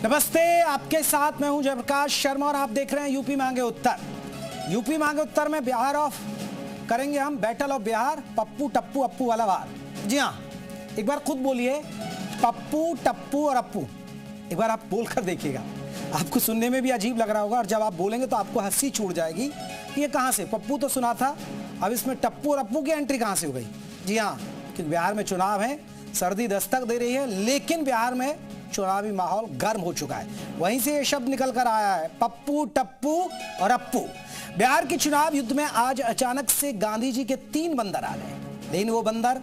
नमस्ते, आपके साथ मैं हूं जयप्रकाश शर्मा और आप देख रहे हैं यूपी मांगे उत्तर। यूपी मांगे उत्तर में बिहार ऑफ करेंगे हम, बैटल ऑफ बिहार, पप्पू टप्पू अप्पू वाला वार। जी हाँ, एक बार खुद बोलिए, पप्पू टप्पू और अप्पू। एक बार आप बोलकर देखिएगा, आपको सुनने में भी अजीब लग रहा होगा और जब आप बोलेंगे तो आपको हंसी छूट जाएगी। ये कहाँ से, पप्पू तो सुना था, अब इसमें टप्पू और अप्पू की एंट्री कहाँ से हो गई। जी हाँ, क्योंकि बिहार में चुनाव है, सर्दी दस्तक दे रही है, लेकिन बिहार में चुनावी माहौल गर्म हो चुका है। वहीं से ये शब्द निकल कर आया है, पप्पू टप्पू और अप्पू। बिहार के चुनाव युद्ध में आज अचानक से गांधी जी के 3 बंदर आ गए, लेकिन वो बंदर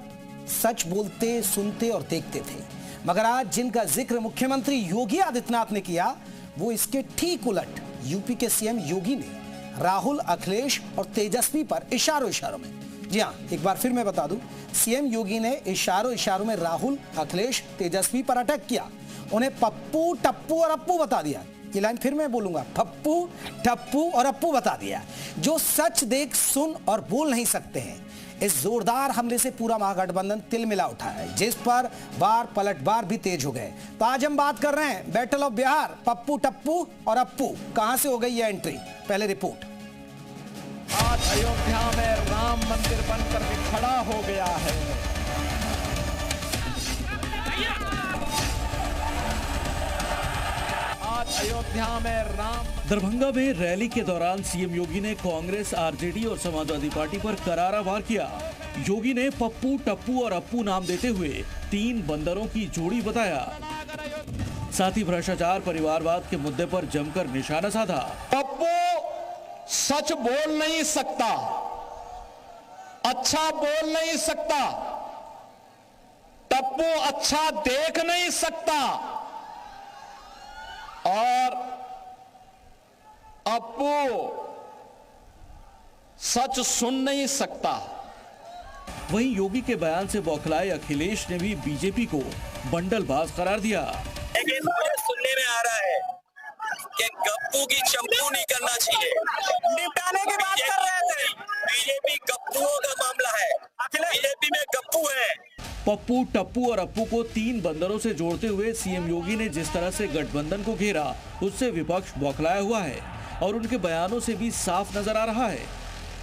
सच बोलते, सुनते और देखते थे। मगर आज जिनका जिक्र मुख्यमंत्री योगी आदित्यनाथ ने किया, वो इसके ठीक उलट। यूपी के सीएम योगी ने राहुल, अखिलेश और तेजस्वी पर इशारों में, जी हाँ, एक बार फिर मैं बता दूं, सीएम योगी ने इशारों में राहुल, अखिलेश, तेजस्वी पर अटैक किया। उन्हें पप्पू टप्पू और अप्पू बता दिया। ये लाइन फिर मैं बोलूंगा, पप्पू टप्पू और अप्पू बता दिया। जो सच देख, सुन और बोल नहीं सकते हैं। इस जोरदार हमले से पूरा महागठबंधन तिलमिला उठा है, जिस पर वार पलटवार भी तेज हो गए। तो आज हम बात कर रहे हैं बैटल ऑफ बिहार, पप्पू टप्पू और अप्पू। कहां से हो गई ये एंट्री, पहले रिपोर्ट। आज अयोध्या में राम मंदिर बनकर के खड़ा हो गया है। आज अयोध्या में राम। दरभंगा में रैली के दौरान सीएम योगी ने कांग्रेस, आरजेडी और समाजवादी पार्टी पर करारा वार किया। योगी ने पप्पू टप्पू और अप्पू नाम देते हुए 3 बंदरों की जोड़ी बताया। साथ ही भ्रष्टाचार, परिवारवाद के मुद्दे पर जमकर निशाना साधा। पप्पू सच बोल नहीं सकता, अच्छा बोल नहीं सकता, टप्पू अच्छा देख नहीं सकता और अप्पू सच सुन नहीं सकता। वहीं योगी के बयान से बौखलाए अखिलेश ने भी बीजेपी को बंडलबाज करार दिया। लेकिन मुझे सुनने में आ रहा है कि गप्पू की चंपू नहीं करना चाहिए, निपटाने की बात कर रहे थे। बीजेपी गप्पुओं का मामला है, बीजेपी में गप्पू है। पप्पू टप्पू और अप्पू को 3 बंदरों से जोड़ते हुए सीएम योगी ने जिस तरह से गठबंधन को घेरा, उससे विपक्ष बौखलाया हुआ है और उनके बयानों से भी साफ नजर आ रहा है।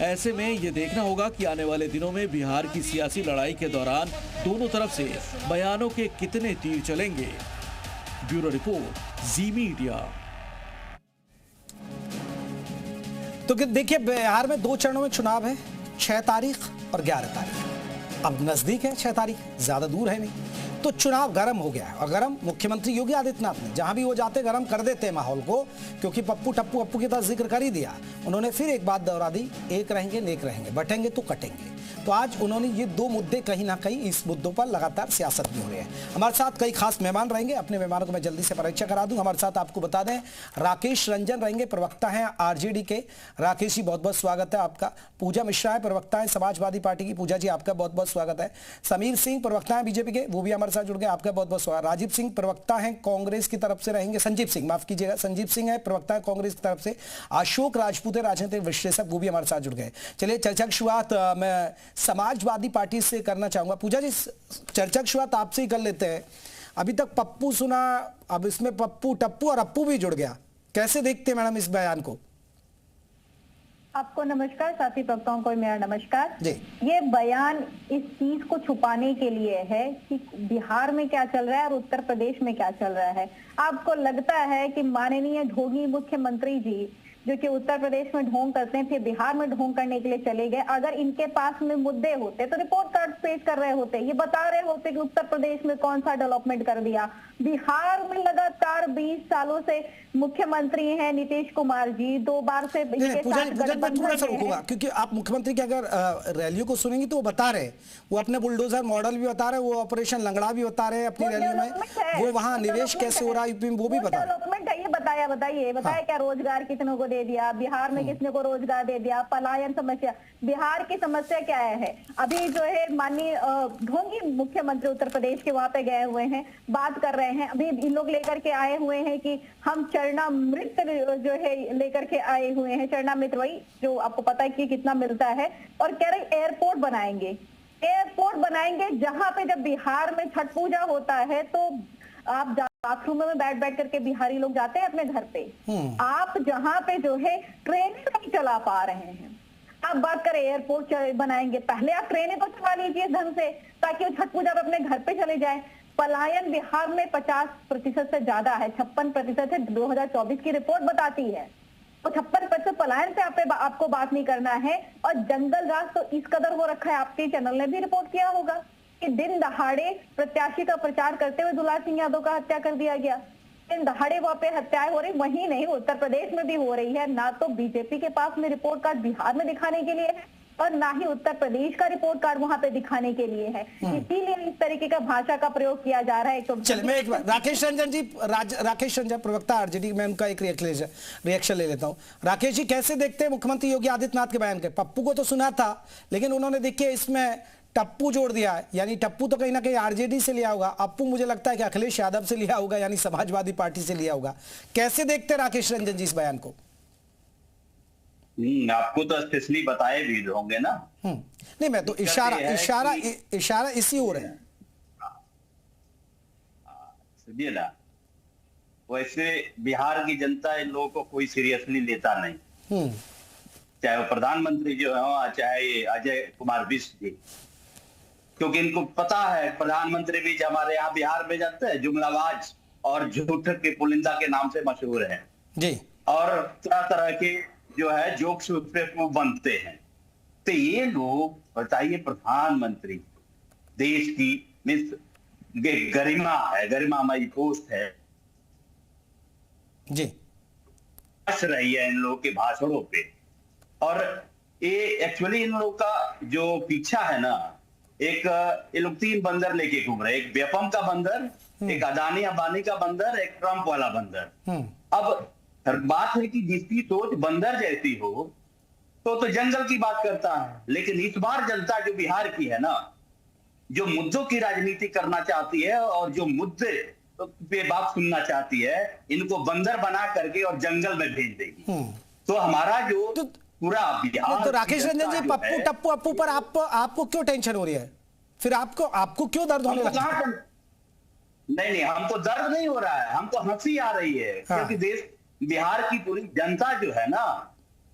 ऐसे में ये देखना होगा कि आने वाले दिनों में बिहार की सियासी लड़ाई के दौरान दोनों तरफ से बयानों के कितने तीर चलेंगे। ब्यूरो रिपोर्ट, जी मीडिया। तो देखिए, बिहार में 2 चरणों में चुनाव है, 6 तारीख और 11 तारीख। अब नजदीक है 6 तारीख, ज्यादा दूर है नहीं। तो चुनाव गर्म हो गया है और गर्म मुख्यमंत्री योगी आदित्यनाथ ने जहां भी वो जाते गर्म कर देते हैं माहौल को, क्योंकि पप्पू टप्पू अप्पू की तरह जिक्र कर ही दिया। उन्होंने फिर एक बात दोहरा दी, एक रहेंगे नेक रहेंगे, बटेंगे तो कटेंगे। तो आज उन्होंने ये 2 मुद्दे कहीं ना कहीं, इस मुद्दों पर लगातार सियासत भी हो रही है। हमारे साथ कई खास मेहमान रहेंगे, अपने मेहमानों को मैं जल्दी से परिचय करा दूं। हमारे साथ आपको बता दें, राकेश रंजन रहेंगे, प्रवक्ता हैं आरजेडी के। राकेश जी, बहुत बहुत स्वागत है आपका। पूजा मिश्रा है, प्रवक्ता है समाजवादी पार्टी की। पूजा जी, आपका बहुत बहुत स्वागत है। समीर सिंह, प्रवक्ता है बीजेपी के, वो भी हमारे साथ जुड़ गए, आपका बहुत बहुत स्वागत। राजीव सिंह, प्रवक्ता हैं कांग्रेस की तरफ से रहेंगे। संजीव सिंह, माफ कीजिएगा, संजीव सिंह है, प्रवक्ता है कांग्रेस की तरफ से। अशोक राजपूत है, राजनीतिक विश्लेषक, वो भी हमारे साथ जुड़ गए। चलिए, चर्चा की शुरुआत मैं समाजवादी पार्टी से करना चाहूंगा। पूजा जी, चर्चा की शुरुआत आपसे ही कर लेते हैं। अभी तक पप्पू सुना, अब इसमें पप्पू टप्पू और अप्पू भी जुड़ गया। कैसे देखते हैं मैडम इस बयान को? आपको नमस्कार, साथी प्रवक्ताओं को मेरा नमस्कार जी। ये बयान इस चीज को छुपाने के लिए है कि बिहार में क्या चल रहा है और उत्तर प्रदेश में क्या चल रहा है। आपको लगता है कि माननीय ढोंगी मुख्यमंत्री जी, जो कि उत्तर प्रदेश में ढोंग करते हैं, फिर बिहार में ढोंग करने के लिए चले गए। अगर इनके पास में मुद्दे होते तो रिपोर्ट कार्ड पेश कर रहे होते, ये बता रहे होते कि उत्तर प्रदेश में कौन सा डेवलपमेंट कर दिया। बिहार में लगातार 20 सालों से मुख्यमंत्री हैं नीतीश कुमार जी, 2 बार से थोड़ा सा रुकूंगा, क्योंकि आप मुख्यमंत्री की अगर रैलियों को सुनेंगी तो वो बता रहे, वो अपने बुलडोजर मॉडल भी बता रहे, वो ऑपरेशन लंगड़ा भी बता रहे अपनी रैलियों में, वो वहाँ निवेश कैसे हो रहा है यूपी में वो भी बता रहे। ये बताया क्या रोजगार कितनों को दे दिया, बिहार में किसने को रोजगार दे दिया, पलायन समस्या, बिहार की समस्या क्या है। अभी जो है माननीय ढोंगी मुख्यमंत्री उत्तर प्रदेश के वहां पे गए हुए हैं, बात कर रहे हैं। अभी इन लोग लेकर के आए हुए हैं कि हम चरणामृत जो है लेकर के आए हुए हैं, चरणामृत वही जो आपको पता है कि कितना मिलता है, और कह रहे एयरपोर्ट बनाएंगे। एयरपोर्ट बनाएंगे जहां पे जब बिहार में छठ पूजा होता है तो आप बाथरूम में बैठ बैठ करके बिहारी लोग जाते हैं अपने घर पे। आप जहां पे जो है ट्रेन नहीं चला पा रहे हैं, आप बात करें एयरपोर्ट बनाएंगे, पहले आप ट्रेनें तो चला लीजिए ढंग से ताकि वो छठ पूजा पे अपने घर पे चले जाए। पलायन बिहार में 50% से ज्यादा है, 56% है, 2024 की रिपोर्ट बताती है। तो 56% पलायन से आपको बात नहीं करना है। और जंगल राज तो इस कदर हो रखा है, आपके चैनल ने भी रिपोर्ट किया होगा कि दिन दहाड़े प्रत्याशी का प्रचार करते हुए दुलार सिंह यादव का हत्या कर दिया गया। दिन दहाड़े वहां पे हत्याएं हो रही, वहीं नहीं उत्तर प्रदेश में भी हो रही है। ना तो बीजेपी के पास में रिपोर्ट कार्ड बिहार में दिखाने के लिए है और ना ही उत्तर प्रदेश का रिपोर्ट कार्ड वहां पे दिखाने के लिए है। इसीलिए इस तरीके का भाषा का प्रयोग किया जा रहा है। तो चलिए मैं एक बार राकेश रंजन जी, राकेश रंजन प्रवक्ता आरजेडी, मैं उनका एक रिएक्शन ले लेता हूं। राकेश जी, कैसे देखते हैं मुख्यमंत्री योगी आदित्यनाथ के बयान के? पप्पू को तो सुना था, लेकिन उन्होंने देखिए इसमें टप्पू जोड़ दिया है, यानी टप्पू तो कहीं ना कहीं आरजेडी से लिया होगा, अप्पू मुझे लगता है कि अखिलेश यादव से लिया होगा, यानी समाजवादी पार्टी से लिया होगा। कैसे देखते हैं राकेश रंजन जी इस बयान को? आपको तो स्पेशली बताए भी होंगे ना। नहीं, मैं तो इशारा इसी ओर है। समझिए ना, वैसे बिहार की जनता इन लोगों को कोई सीरियसली लेता नहीं, चाहे वो प्रधानमंत्री जो है, चाहे अजय कुमार बिष्ट जी, क्योंकि इनको पता है प्रधानमंत्री भी हमारे यहाँ बिहार में जानते हैं जुमलाबाज और झूठ के पुलिंदा के नाम से मशहूर है जी, और तरह तरह के जो है जोक्स उस पे वो बनते हैं। तो ये लोग बताइए, प्रधानमंत्री देश की गरिमा है, गरिमामयी पोस्ट है जी, हंस रही है इन लोगों के भाषणों पे। और ये एक्चुअली इन लोगों का जो पीछा है ना, एक ये लोग 3 बंदर लेके घूम रहे हैं, एक व्यापम का बंदर, एक अदानी अंबानी का बंदर, एक ट्रंप वाला बंदर। अब बात है कि जिसकी सोच बंदर जैसी हो तो जंगल की बात करता है, लेकिन इस बार जनता जो बिहार की है ना, जो मुद्दों की राजनीति करना चाहती है और जो मुद्दे पे बात सुनना चाहती है, इनको बंदर बना करके और जंगल में भेज देगी। तो हमारा जो पूरा बिहार, तो राकेश रंजन जी, पप्पू टप्पू अप्पू पर आपको क्यों टेंशन हो रही है? फिर आपको क्यों दर्द होने लगा? नहीं, हमको दर्द नहीं हो रहा है, हमको हंसी आ रही है। क्योंकि देश बिहार की पूरी जनता जो है ना,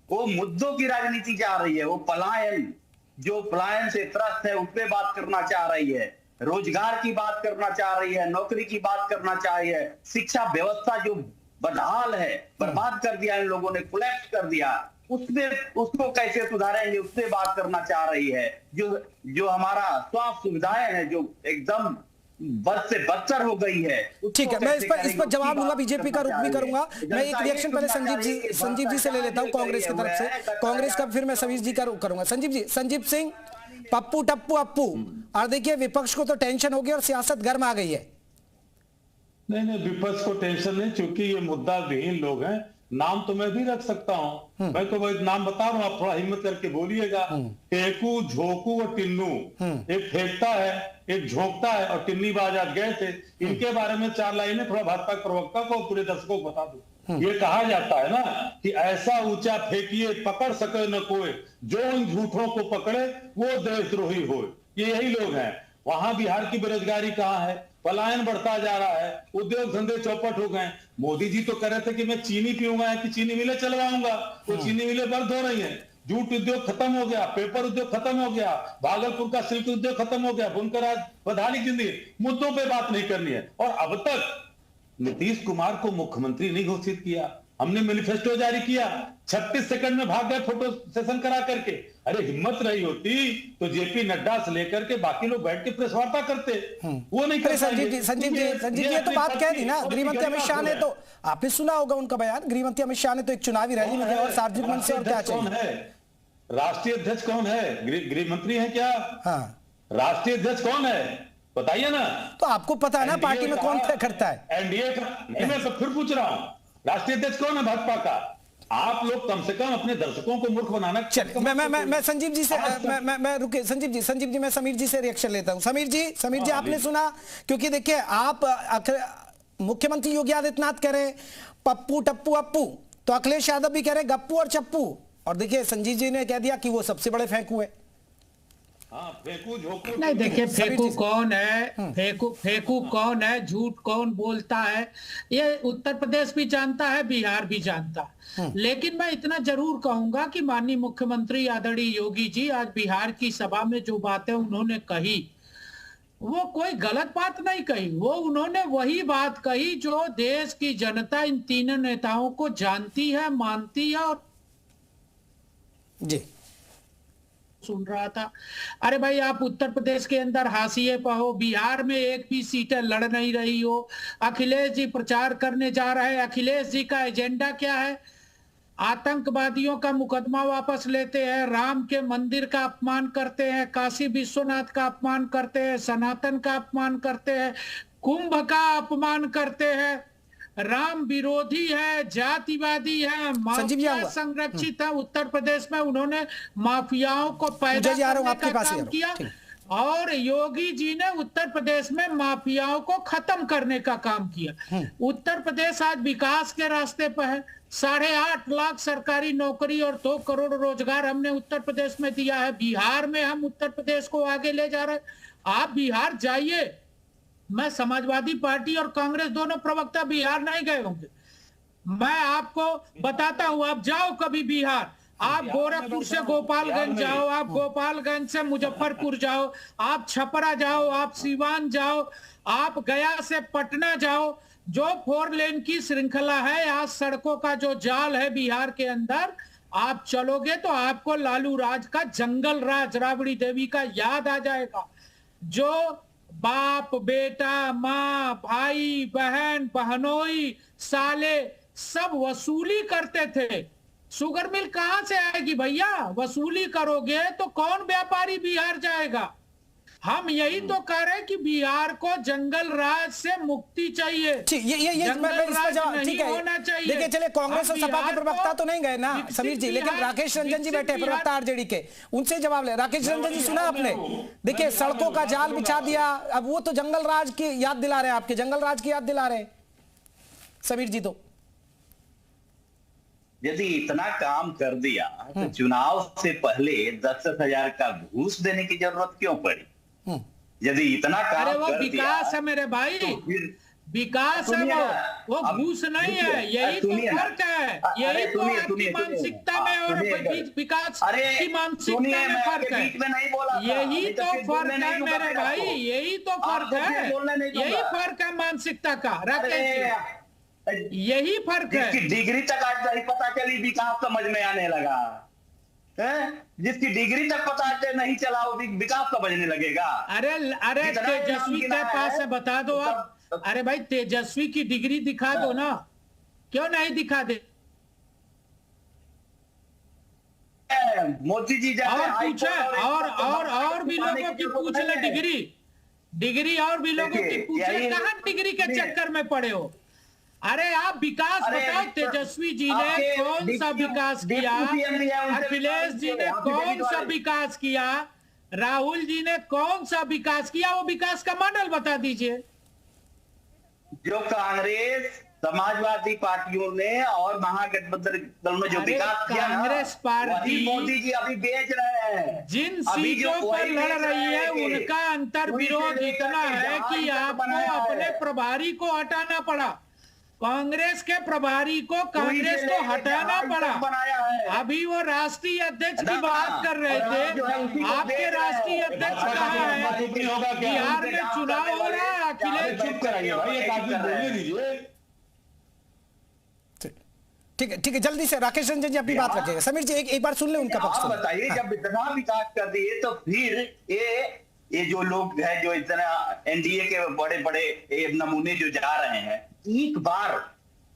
वो मुद्दों की राजनीति चाह रही है। वो पलायन से त्रस्त है, उस पर बात करना चाह रही है, रोजगार की बात करना चाह रही है, नौकरी की बात करना चाह रही है, शिक्षा व्यवस्था जो बदहाल है, बर्बाद कर दिया इन लोगों ने, कोलैप्स कर दिया, उसको कैसे सुधारेंगे उस पर बात करना चाह रही है। जो हमारा स्वास्थ्य सुविधाएं हैं जो एकदम बद से बदतर हो गई है। ठीक है, मैं इस पर जवाब दूंगा, बीजेपी का रुख भी करूंगा। मैं एक रिएक्शन पहले संजीव जी से ले लेता हूं कांग्रेस की तरफ से, कांग्रेस का फिर मैं समीर जी का रुख करूंगा। संजीव सिंह, पप्पू टप्पू अप्पू, और देखिए विपक्ष को तो टेंशन हो गई और सियासत गर्म आ गई है। नहीं, विपक्ष को टेंशन नहीं, क्योंकि ये मुद्दा विहीन लोग हैं। नाम तो मैं भी रख सकता हूं, मैं तो वही नाम बता रहा हूं, आप थोड़ा हिम्मत करके बोलिएगा। टेकू, झोंकू और टिन्नू, एक फेंकता है, एक झोंकता है और टिन्नी बाज आज गए थे। इनके बारे में 4 लाइनें थोड़ा भाजपा प्रवक्ता को पूरे दर्शकों को बता दो। ये कहा जाता है ना कि ऐसा ऊंचा फेंकिए पकड़ सके न कोई, जो इन झूठों को पकड़े वो देशद्रोही हो। ये यही लोग हैं। वहां बिहार की बेरोजगारी कहाँ है? पलायन बढ़ता जा रहा है, उद्योग धंधे चौपट हो गए। मोदी जी तो कह रहे थे कि मैं चीनी पीऊंगा कि चीनी मिलें चलवाऊंगा, तो चीनी मिलें बंद हो रही हैं। जूट उद्योग खत्म हो गया, पेपर उद्योग खत्म हो गया, भागलपुर का सिल्क उद्योग खत्म हो गया, बुनकर आज बदहाली जिंदगी। मुद्दों पे बात नहीं करनी है। और अब तक नीतीश कुमार को मुख्यमंत्री नहीं घोषित किया, हमने मैनिफेस्टो जारी किया, 36 सेकंड में भाग गए फोटो सेशन करा करके। अरे हिम्मत रही होती तो जेपी नड्डा से लेकर के बाकी लोग बैठ के प्रेस वार्ता करते, वो नहीं करते। संजीव जी ये तो बात कह दी ना, गृहमंत्री अमित शाह ने, तो आपने सुना होगा उनका बयान, गृहमंत्री अमित शाह ने तो एक चुनावी रैली में और सार्वजनिक मंच से और क्या चाहिए। राष्ट्रीय अध्यक्ष कौन है? गृहमंत्री है क्या? राष्ट्रीय अध्यक्ष कौन है बताइए ना। तो आपको पता है ना पार्टी में कौन तय करता है? एनडीए का। मैं तो फिर पूछ रहा हूं, राष्ट्रीय अध्यक्ष कौन है भाजपा का? आप लोग कम से कम अपने दर्शकों को मूर्ख बनाना। चलिए मैं संजीव जी से मैं रुके, संजीव जी मैं समीर जी से रिएक्शन लेता हूं। समीर जी आपने सुना, क्योंकि देखिए आप मुख्यमंत्री योगी आदित्यनाथ कह रहे हैं पप्पू टप्पू अप्पू, तो अखिलेश यादव भी कह रहे हैं गप्पू और चप्पू, और देखिए संजीव जी ने कह दिया कि वो सबसे बड़े फेंकू है। हाँ, फेंकू झोंकू नहीं, देखिए फेंकू कौन है, फेंकू कौन है, झूठ कौन बोलता है, ये उत्तर प्रदेश भी जानता है, बिहार भी जानता है। लेकिन मैं इतना जरूर कहूंगा कि माननीय मुख्यमंत्री आदरणीय योगी जी आज बिहार की सभा में जो बातें उन्होंने कही, वो कोई गलत बात नहीं कही, वो उन्होंने वही बात कही जो देश की जनता इन तीनों नेताओं को जानती है, मानती है और जी सुन रहा था। अरे भाई, आप उत्तर प्रदेश के अंदर हाशिए पर हो, बिहार में एक भी सीटें लड़ नहीं रही हो, अखिलेश जी प्रचार करने जा रहे हैं। अखिलेश जी का एजेंडा क्या है? आतंकवादियों का मुकदमा वापस लेते हैं, राम के मंदिर का अपमान करते हैं, काशी विश्वनाथ का अपमान करते हैं, सनातन का अपमान करते हैं, कुंभ का अपमान करते हैं, राम विरोधी है, जातिवादी है, माफिया संरक्षित है। उत्तर प्रदेश में उन्होंने माफियाओं को पैदा करने का काम किया और योगी जी ने उत्तर प्रदेश में माफियाओं को खत्म करने का काम किया। उत्तर प्रदेश आज विकास के रास्ते पर है। 8.5 लाख सरकारी नौकरी और 2 करोड़ रोजगार हमने उत्तर प्रदेश में दिया है। बिहार में हम उत्तर प्रदेश को आगे ले जा रहे हैं। आप बिहार जाइए, मैं समाजवादी पार्टी और कांग्रेस दोनों प्रवक्ता बिहार नहीं गए होंगे, मैं आपको बताता हूं, आप जाओ कभी बिहार, आप गोरखपुर से गोपालगंज जाओ, आप गोपालगंज से मुजफ्फरपुर जाओ, आप छपरा जाओ, आप सीवान जाओ, आप गया से पटना जाओ, जो 4 लेन की श्रृंखला है, आज सड़कों का जो जाल है बिहार के अंदर, आप चलोगे तो आपको लालू राज का जंगल राज, राबड़ी देवी का याद आ जाएगा। जो बाप बेटा, माँ, भाई, बहन, बहनोई, साले सब वसूली करते थे। शुगर मिल कहां से आएगी भैया? वसूली करोगे तो कौन व्यापारी बिहार जाएगा? हम यही तो कह रहे हैं कि बिहार को जंगल राज से मुक्ति चाहिए। ठीक है, होना चाहिए। देखिए, चले कांग्रेस और सपा के प्रवक्ता तो नहीं गए ना समीर जी, लेकिन राकेश रंजन जी बैठे प्रवक्ता आरजेडी के, उनसे जवाब ले। राकेश रंजन जी, सुना आपने? देखिए, सड़कों का जाल बिछा दिया, अब वो तो जंगल राज की याद दिला रहे हैं, आपके जंगल राज की याद दिला रहे हैं समीर जी। तो यदि इतना काम कर दिया तो चुनाव से पहले 10-10 हजार का घूस देने की जरूरत क्यों पड़ी? यदि इतना काम अरे वो विकास है मेरे भाई, तो विकास है, वो घूस नहीं है। यही तो फर्क है, यही तो आपकी मानसिकता में और विकास की मानसिकता में फर्क है। यही तो फर्क है मेरे भाई, यही तो फर्क है, यही फर्क है मानसिकता का। राकेश, यही फर्क है। डिग्री तक आज नहीं पता चली, विकास समझ में आने लगा है? जिसकी डिग्री तक पता नहीं चला वो विकास समझने लगेगा। अरे तेजस्वी के पास से बता दो आप। अरे भाई, तेजस्वी की डिग्री दिखा दो ना, क्यों नहीं दिखा दे? मोदी जी और पूछे और भी लोगों की पूछ ले डिग्री और भी लोगों की पूछे, कहां डिग्री के चक्कर में पड़े हो? अरे आप विकास बताओ, तेजस्वी जी ने कौन सा विकास किया? अखिलेश जी ने कौन सा विकास किया? राहुल जी ने कौन सा विकास किया? वो विकास का मॉडल बता दीजिए। जो कांग्रेस, समाजवादी पार्टियों ने और महागठबंधन दल में जो विकास किया, कांग्रेस पार्टी मोदी जी अभी बेच रहे हैं। जिन सीटों पर लड़ रही है उनका अंतर विरोध इतना है कि आपको अपने प्रभारी को हटाना पड़ा। कांग्रेस के प्रभारी को कांग्रेस को हटाना पड़ा। अभी वो राष्ट्रीय अध्यक्ष की बात कर रहे थे, आपके राष्ट्रीय अध्यक्ष कहाँ है? बिहार में चुनाव हो रहा है, अखिलेश चुप कराइए भाई, एक आदमी बोलने दीजिए। ठीक है, जल्दी से राकेश रंजन जी अपनी बात रखिएगा। समीर जी एक बार सुन ले उनका पक्ष। बताइए, जब इतना विकास कर दिए तो फिर ये जो लोग हैं, जो इतना एनडीए के बड़े बड़े नमूने जो जा रहे हैं, एक बार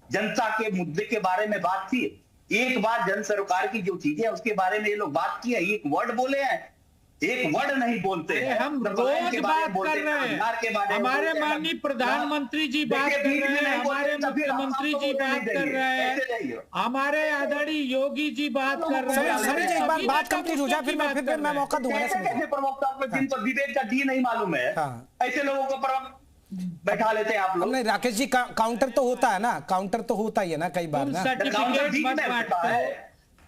जनता के मुद्दे के बारे में बात की, एक बार जन सरकार की जो चीजें उसके बारे में ये लोग बात की है, एक वर्ड बोले हैं? एक वर्ड नहीं बोलते हैं। हम रोज बात कर रहे हैं, हमारे माननीय प्रधानमंत्री जी बात कर रहे हैं, हमारे मुख्यमंत्री जी बात कर रहे हैं, हमारे आदरणीय योगी जी बात कर रहे हैं। समीर जी, एक बार बात कंप्लीट हो जाए फिर मैं मौका दूंगा। कैसे प्रवक्ता को जिन पर विवेक का डी नहीं मालूम है, ऐसे लोगों को बैठा लेते हैं आप लोग। नहीं राकेश जी, काउंटर तो होता है ना, काउंटर तो होता ही है ना कई बार ना।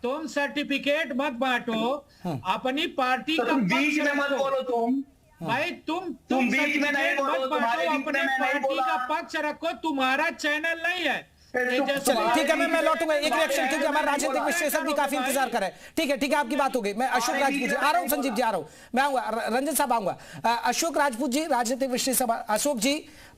तुम सर्टिफिकेट मत बांटो, अपनी पार्टी का तुम बीच पक्ष में मत रखो। बोलो भाई तुम बीच में नहीं सर्टिफिकेट बोलो, मत तुम्हारे बांटो, बीच में अपने मैं नहीं पार्टी बोला। का पक्ष रखो, तुम्हारा चैनल नहीं है। चलिए ठीक है, मैं लौटूंगा एक रिएक्शन, क्योंकि हमारे राजनीतिक विश्लेषक भी काफी इंतजार कर रहे हैं। ठीक है आपकी बात हो गई। मैं अशोक राजपूत जी आ रहा हूं, संजीव जी आ रहा हूं, मैं आऊंगा, रंजन साहब आऊंगा। अशोक राजपूत जी राजनीतिक विश्लेषक। अशोक जी,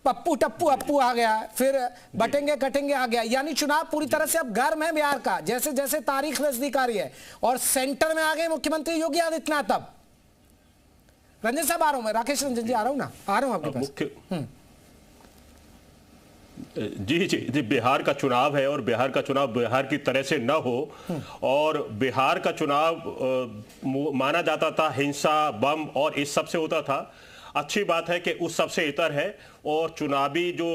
पप्पू टप्पू अप्पू आ गया, फिर बटेंगे कटेंगे आ गया, यानी चुनाव पूरी तरह से अब गर्म है बिहार का, जैसे जैसे तारीख नजदीक आ रही है, और सेंटर में आ गए मुख्यमंत्री योगी आदित्यनाथ। अब रंजन साहब आ रहा हूं मैं, राकेश रंजन जी आ रहा हूं ना, आ रहा हूं आपके पास। जी, बिहार का चुनाव है और बिहार का चुनाव बिहार की तरह से न हो, और बिहार का चुनाव माना जाता था हिंसा, बम और इस सब से होता था। अच्छी बात है कि उस सब से इतर है, और चुनावी जो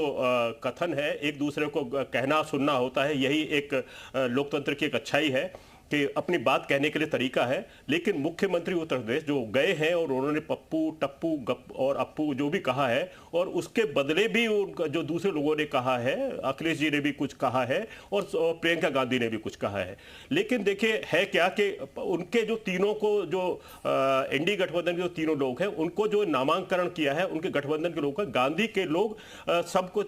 कथन है एक दूसरे को कहना सुनना होता है, यही एक लोकतंत्र की एक अच्छाई है कि अपनी बात कहने के लिए तरीका है। लेकिन मुख्यमंत्री उत्तर प्रदेश जो गए हैं और उन्होंने पप्पू टप्पू गप और अप्पू जो भी कहा है, और उसके बदले भी जो दूसरे लोगों ने कहा है, अखिलेश जी ने भी कुछ कहा है और प्रियंका गांधी ने भी कुछ कहा है। लेकिन देखिए है क्या कि उनके जो तीनों को, जो एनडीए गठबंधन के जो तीनों लोग हैं, उनको जो नामांकन किया है उनके गठबंधन के लोग, गांधी के लोग सबको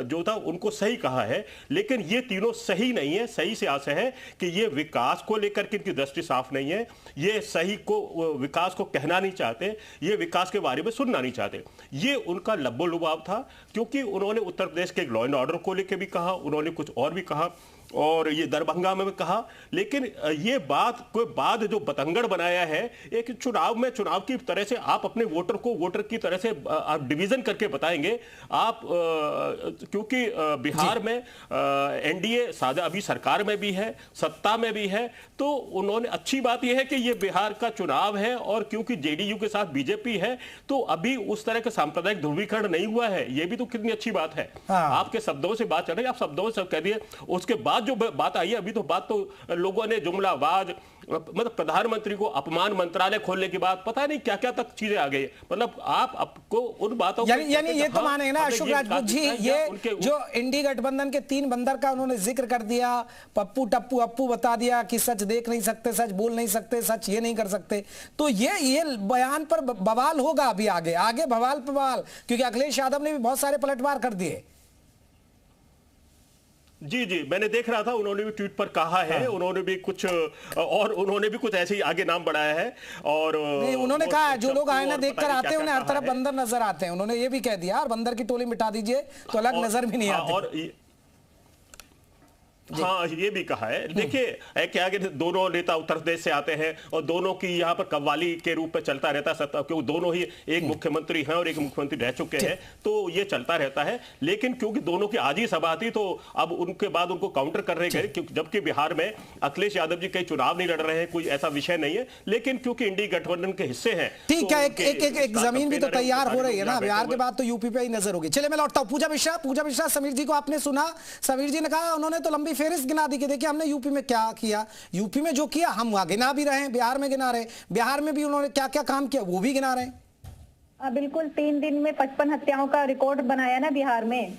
जो था उनको सही कहा है। लेकिन ये तीनों सही नहीं है। सही से आशय है कि ये विकास को लेकर के इनकी दृष्टि साफ नहीं है, ये सही को, विकास को कहना नहीं चाहते, ये विकास के बारे में सुनना नहीं चाहते। ये उनका लब्बो लुभाव था, क्योंकि उन्होंने उत्तर प्रदेश के लॉ एंड ऑर्डर को लेकर भी कहा, उन्होंने कुछ और भी कहा, और ये दरभंगा में भी कहा। लेकिन ये बात कोई बाद जो बतंगड़ बनाया है एक चुनाव में, चुनाव की तरह से आप अपने वोटर को वोटर की तरह से आप डिवीजन करके बताएंगे आप, क्योंकि बिहार में एनडीए साझा अभी सरकार में भी है, सत्ता में भी है, तो उन्होंने, अच्छी बात यह है कि ये बिहार का चुनाव है, और क्योंकि जेडीयू के साथ बीजेपी है, तो अभी उस तरह का सांप्रदायिक ध्रुवीकरण नहीं हुआ है। ये भी तो कितनी अच्छी बात है। आपके शब्दों से बात चल रही है, आप शब्दों से कह दिए, उसके बाद जो बात आई है, अभी तो बात तो लोगों ने जुमलाबाज, मतलब प्रधानमंत्री को अपमान, मंत्रालय खोलने की बात, पता नहीं क्या क्या तक चीजें आ गई। मतलब आपको उन बातों यानी ये तो मानेंगे ना अशोक राजपूत जी, ये जो इंडी गठबंधन के 3 बंदर का उन्होंने जिक्र कर दिया, पप्पू टप्पू अप्पू बता दिया कि सच देख नहीं सकते, सच बोल नहीं सकते, सच ये नहीं कर सकते, तो ये बयान पर बवाल होगा अभी आगे बवाल पर बवाल, क्योंकि अखिलेश यादव ने भी बहुत सारे पलटवार कर दिए। जी, मैंने देख रहा था, उन्होंने भी ट्वीट पर कहा है, उन्होंने भी कुछ, और उन्होंने भी कुछ ऐसे ही आगे नाम बढ़ाया है। और नहीं, उन्होंने कहा जो लोग आईना देखकर आते हैं उन्हें हर तरफ बंदर नजर आते हैं, उन्होंने ये भी कह दिया, और बंदर की टोली मिटा दीजिए तो अलग नजर भी नहीं आती। और हाँ, ये भी कहा है। देखिए क्या कि दोनों नेता उत्तर प्रदेश से आते हैं, और दोनों की यहाँ पर कव्वाली के रूप में चलता रहता है, क्योंकि दोनों ही एक मुख्यमंत्री हैं और एक मुख्यमंत्री रह चुके हैं, तो ये चलता रहता है। लेकिन क्योंकि दोनों की आज ही सभा थी, तो अब उनके बाद उनको काउंटर करने गए, क्योंकि जबकि बिहार में अखिलेश यादव जी कई चुनाव नहीं लड़ रहे हैं, कोई ऐसा विषय नहीं है, लेकिन क्योंकि इंडी गठबंधन के हिस्से हैं। ठीक है, एक जमीन भी तो तैयार हो रही है ना, बिहार के बाद तो यूपी पे ही नजर होगी। चलिए मैं लौटता हूं। पूजा मिश्रा, समीर जी को आपने सुना, समीर जी ने कहा, उन्होंने तो लंबी फेहरिस्त गिना दी कि देखिए हमने यूपी में क्या किया, यूपी में जो किया हम वहां गिना भी रहे हैं, बिहार में गिना रहे, बिहार में भी उन्होंने क्या क्या काम किया वो भी गिना रहे हैं। बिल्कुल, 3 दिन में 55 हत्याओं का रिकॉर्ड बनाया ना बिहार में।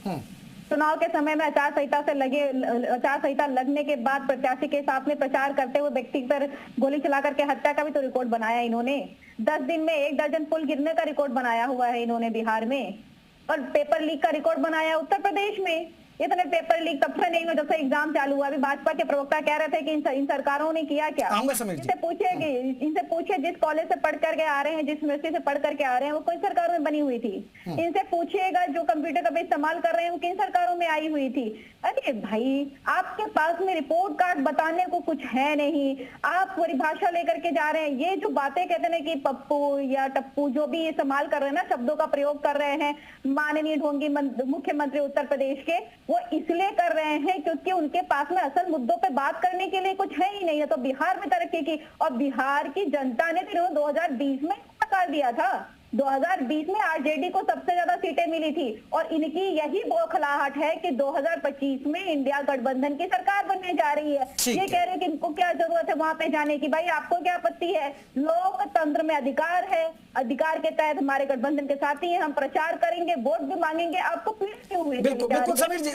चुनाव के समय में आचार संहिता लगने के बाद प्रत्याशी के साथ में प्रचार करते हुए व्यक्ति पर गोली चला करके हत्या का भी तो रिकॉर्ड बनाया इन्होंने। 10 दिन में 1 दर्जन पुल गिरने का रिकॉर्ड बनाया हुआ है इन्होंने बिहार में, और पेपर लीक का रिकॉर्ड बनाया उत्तर प्रदेश में। इतने पेपर लीक तब से नहीं हुए जब से एग्जाम चालू हुआ। अभी भाजपा के प्रवक्ता कह रहे थे कि इन सरकारों ने किया क्या। इनसे पूछे जिस कॉलेज से पढ़ करके आ रहे हैं, जिस यूनिवर्सिटी से पढ़ करके आ रहे हैं, वो किन सरकारों में बनी हुई थी। इनसे पूछिएगा जो कंप्यूटर का भी इस्तेमाल कर रहे हैं वो किन सरकारों में आई हुई थी। अरे भाई, आपके पास में रिपोर्ट कार्ड बताने को कुछ है नहीं, आप परिभाषा लेकर के जा रहे हैं। ये जो बातें कहते हैं कि पप्पू या टप्पू जो भी इस्तेमाल कर रहे हैं ना, शब्दों का प्रयोग कर रहे हैं माननीय ढोंगी मुख्यमंत्री उत्तर प्रदेश के, वो इसलिए कर रहे हैं क्योंकि उनके पास में असल मुद्दों पे बात करने के लिए कुछ है ही नहीं है। तो बिहार में तरक्की की, और बिहार की जनता ने 2020 में नकार दिया था। 2020 में आरजेडी को सबसे ज्यादा सीटें मिली थी और इनकी यही बौखलाहट है कि 2025 में इंडिया गठबंधन की सरकार बनने जा रही है। ये कह रहे हैं कि इनको क्या जरूरत है वहां पे जाने की। भाई आपको क्या आपत्ति है? लोकतंत्र में अधिकार है, अधिकार के तहत हमारे गठबंधन के साथी हैं, हम प्रचार करेंगे, वोट भी मांगेंगे। आपको पीठ क्यों हुई? बिल्कुल बिल्कुल समीर जी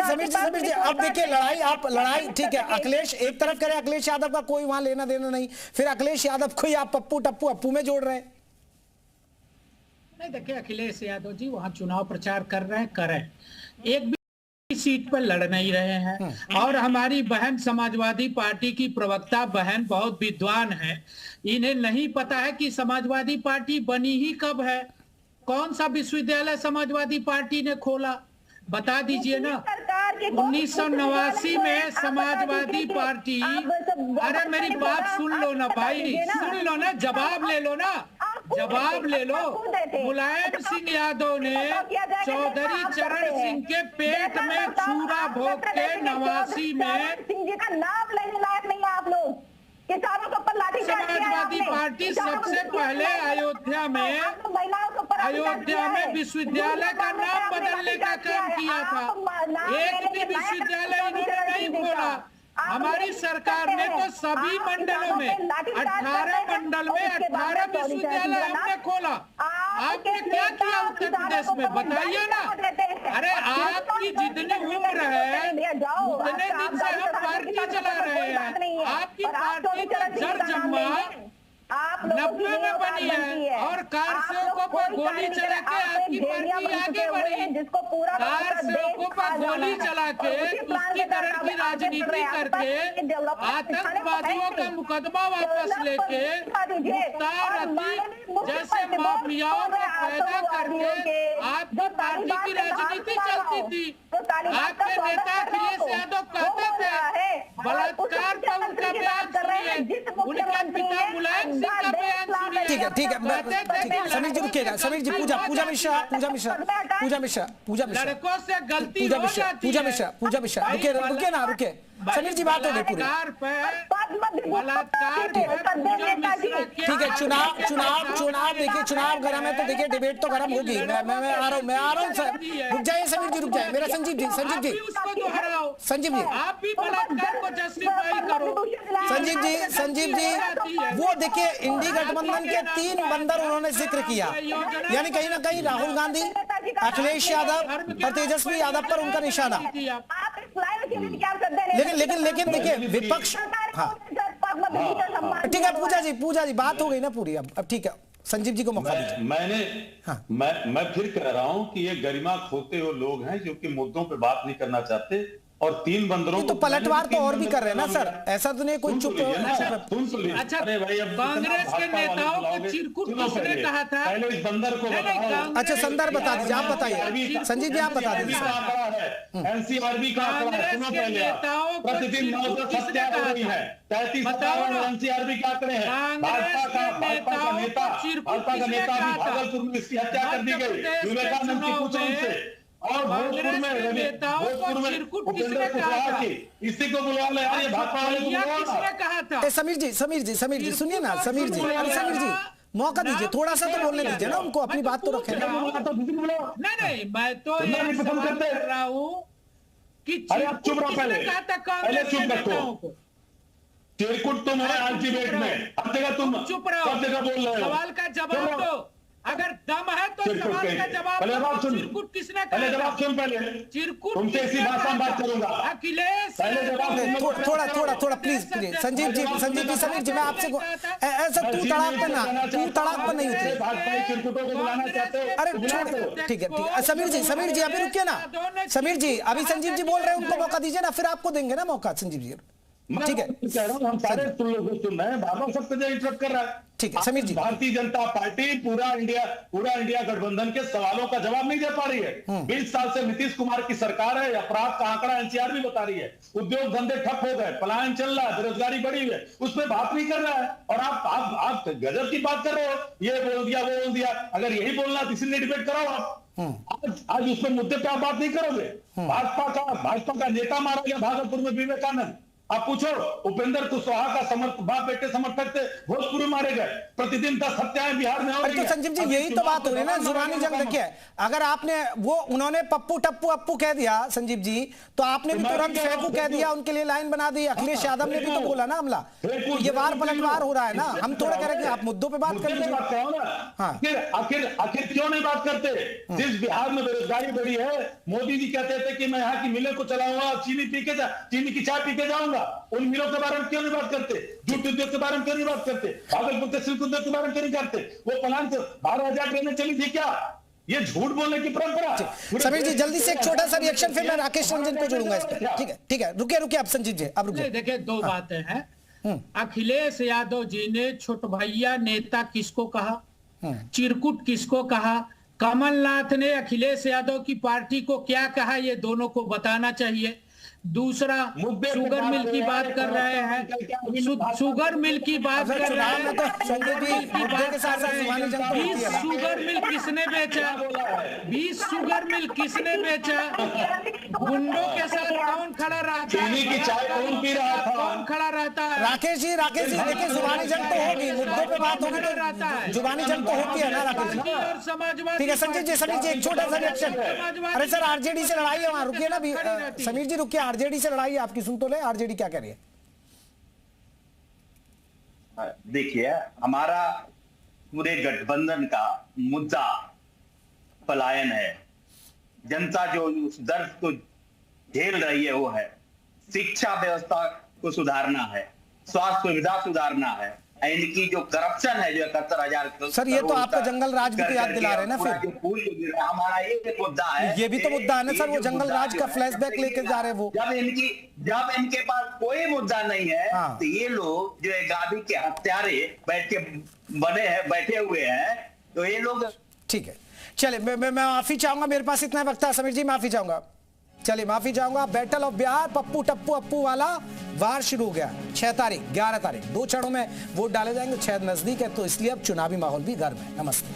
अब देखिए लड़ाई ठीक है। अखिलेश एक तरफ कह रहे अखिलेश यादव का कोई वहां लेना देना नहीं, फिर अखिलेश यादव को ही आप पप्पू टप्पू अप्पू में जोड़ रहे हैं। नहीं देखिए, अखिलेश यादव जी वहां चुनाव प्रचार कर रहे हैं, करें, एक भी सीट पर लड़ नहीं रहे हैं। और हमारी बहन समाजवादी पार्टी की प्रवक्ता बहन बहुत विद्वान है, इन्हें नहीं पता है कि समाजवादी पार्टी बनी ही कब है, कौन सा विश्वविद्यालय समाजवादी पार्टी ने खोला, बता दीजिए ना। 1989 में समाजवादी पार्टी, अरे मेरी बात सुन लो ना भाई, सुन लो ना, जवाब ले लो ना, जवाब ले लो। मुलायम सिंह यादव ने चौधरी चरण सिंह के पेट में छुरा भोग के 89 में सिंह जी का नाम लेने लायक नहीं है आप लोग। किसानों के ऊपर लाठीचार्ज किया समाजवादी पार्टी सबसे पहले अयोध्या में विश्वविद्यालय का नाम बदलने का काम किया था। एक भी विश्वविद्यालय इन्होंने नहीं खोला। हमारी सरकार ने तो सभी मंडलों में 18 मंडल में 18 विश्वविद्यालय हमने खोला। आपने क्या किया उत्तर प्रदेश में, बताइए ना। अरे आपकी जितनी उम्र है उतने दिन से हम पार्टी चला रहे हैं। आपकी पार्टी का जड़ जम्मा 90 में बनी है और कार सेवकों पर गोली चला के आपकी पार्टी आगे बढ़ी। कार सेवकों पर गोली चला के तुष्टीकरण की राजनीति करके आतंकवादियों का मुकदमा वापस लेके मुख्तार अतीक जैसे माफियाओं को पैदा करके आपकी पार्टी की राजनीति चलती थी। आपके नेता अखिलेश यादव कहते थे बलात्कार पर उनका बयान सुनिए, उनका पिता मुलायम सिंह का बयान सुनिए। ठीक है समीर जी रुकिएगा, समीर जी पूजा मिश्रा रुकिए समीर जी बात हो गई पूरी। ठीक है, चुनाव देखिए, चुनाव गरम है तो देखिए डिबेट तो गरम होगी। मैं आ रहा हूँ सर, रुक जाइए समीर जी, रुक जाइए। मेरा संजीव जी आप भी बलात्कार को जस्टिफाई करो। संजीव जी वो देखिए इंडी गठबंधन के 3 बंदर उन्होंने जिक्र किया, यानी कहीं ना कहीं राहुल गांधी, अखिलेश यादव और तेजस्वी यादव पर उनका निशाना। लेकिन देखिए विपक्ष, हाँ ठीक है पूजा जी बात हो गई ना पूरी। अब ठीक है, संजीव जी को मौका दीजिए। मैं फिर कह रहा हूं कि ये गरिमा खोते हुए लोग हैं जो कि मुद्दों पे बात नहीं करना चाहते और 3 बंदरों तो पलटवार तो और भी कर रहे हैं ना सर, ऐसा तो नहीं कोई चुप। अच्छा कांग्रेस के नेताओं को चिरकुट किसने कहा था? पहले इस बंदर को अच्छा संदर्भ बता दीजिए, आप बताइए संजीव जी, आप बता दीजिए। एनसीआरबी का प्रतिदिन 9 हत्या हो रही है, 33 एनसीआरबी के आंकड़े हैं। भाजपा का नेता भी भागलपुर में इसकी हत्या कर दी गई, विवेकानंद की पूछो उनसे। और भोजपुर में उपेंद्र कुशवाहा की, इसी को बुला ले यार, ये भाजपा वाले को किसने कहा था? समीर जी सुनिए ना, समीर जी मौका दीजिए, थोड़ा सा तो बोलने दीजिए ना उनको, अपनी बात तो रखें। नहीं मैं तो ये सवाल कर रहा हूँ कि चुप रहो, पहले चुप रखो। चिरकुट तुम है आज की डेट में, हर जगह तुम चुप रहो, सब जगह बोल रहे हो। सवाल का जवाब दो, अगर दम है तो सवाल का जवाब दो। चिरकुट किसने कहा? पहले जवाब सुन, पहले चिरकुट तुमसे इसी भाषा में बात करूंगा। अखिलेश पहले जवाब थोड़ा प्लीज संजीव जी समीर जी मैं आपसे ऐसा तू तड़ाक पर नहीं उतरे। भाजपा चिरकुटों को बुलाना चाहते हो? अरे छोड़, ठीक है समीर जी अभी रुकिए ना। समीर जी अभी संजीव जी बोल रहे हैं, उनको मौका दीजिए ना, फिर आपको देंगे ना मौका। संजीव जी ठीक है, कह रहा हूं हम सारे तुम लोग सुन रहे हैं, बाबा सबसे ज्यादा इंटरप्ट कर रहा है। ठीक है समीर जी, भारतीय जनता पार्टी पूरा इंडिया गठबंधन के सवालों का जवाब नहीं दे पा रही है। 20 साल से नीतीश कुमार की सरकार है, अपराध का आंकड़ा एनसीआर भी बता रही है, उद्योग धंधे ठप हो गए, पलायन चल रहा है, बेरोजगारी बढ़ी हुई है, उस पर बात नहीं कर रहा है। और आप गजब की बात कर रहे हो, ये बोल दिया वो बोल दिया। अगर यही बोलना तो इसीलिए डिबेट कराओ आप। आज उस पर मुद्दे पे आप बात नहीं करोगे। भाजपा का नेता मारा गया भागलपुर में, विवेकानंद, आप पूछो उपेंद्र कुशवाहा का बाप बेटे समर्थक थे, भोजपुरी मारे गए, प्रतिदिन 10 हत्याएं बिहार में हो रही है। तो संजीव जी यही तो बात हो रही है ना, जुबानी जंग। देखिए अगर आपने उन्होंने पप्पू टप्पू अप्पू कह दिया संजीव जी, तो आपने भी तुरंत फेंकू कह दिया, उनके लिए लाइन बना दी। अखिलेश यादव ने भी तो बोला ना हमला। तो ये वार पलटवार हो रहा है ना, हम थोड़ा कह रहे हैं आप मुद्दों पे बात कर लीजिए। आखिर क्यों नहीं बात करते? जिस बिहार में बेरोजगारी बढ़ी है, मोदी जी कहते थे कि मैं यहाँ की मिलें को चलाऊंगा, चीनी की चाय पी के जाऊंगा। उन मिलों के बारे में क्यों नहीं बात करते? जूट उद्योग के बारे में क्यों नहीं बात करते? भागलपुर के सिल्क उद्योग के बारे में क्यों नहीं करते? वो प्लांट 12,000 ट्रेनें चली थी क्या? ये झूठ बोलने की परंपरा। समीर जी जल्दी से एक छोटा सा रिएक्शन, फिर मैं राकेश रंजन को जोड़ूंगा इस पर। ठीक है रुकिए आप संजीव जी, अब रुकिए। देखिए दो बातें हैं। अखिलेश यादव जी ने छोट भैया नेता किसको कहा, चिरकुट किसको कहा, कमलनाथ ने अखिलेश यादव की पार्टी को क्या कहा, ये दोनों को बताना चाहिए। दूसरा, शुगर मिल की बात कर रहे हैं, शुगर मिल की बात कर रहे हैं, 20 शुगर मिल किसने बेचा? 20 शुगर मिल किसने बेचा? गुंडों के साथ कौन खड़ा रहता है? कौन पी रहा था? कौन खड़ा रहता है? राकेश जी देखिए जुबानी जंग तो होगी, मुद्दों पे बात होगी तो जुबानी जंग तो होती है ना राकेश जी। और समाजवादी। ठीक है समीर जी एक छोटा सा रिएक्शन। अरे सर आरजेडी से लड़ाई है वहां, रुकिए ना समीर जी रुकिए। आरजेडी से लड़ाई आपकी सुन तो ले, आरजेडी क्या कह रही है? देखिए हमारा पूरे गठबंधन का मुद्दा पलायन है। जनता जो उस दर्द को झेल रही है वो है शिक्षा व्यवस्था को सुधारना है, स्वास्थ्य सुविधा सुधारना है, इनकी जो करप्शन है जो 71,000 सर ये तो आपका जंगल राज भी याद दिला रहे हैं ना। फिर हमारा ये मुद्दा है, ये भी तो मुद्दा है ना सर, वो जंगल राज का फ्लैशबैक लेके जा रहे हैं वो। जब इनके पास कोई मुद्दा नहीं है तो ये लोग जो गादी के हत्यारे बैठे हुए हैं, तो ये लोग। ठीक है चलिए मैं माफी चाहूंगा, मेरे पास इतना वक्त है समीर जी, माफी चाहूंगा। चलिए माफी चाहूंगा। बैटल ऑफ बिहार पप्पू टप्पू अप्पू वाला वार शुरू हो गया। 6 तारीख 11 तारीख 2 चरणों में वोट डाले जाएंगे। 6 नजदीक है तो इसलिए अब चुनावी माहौल भी गर्म है। नमस्ते।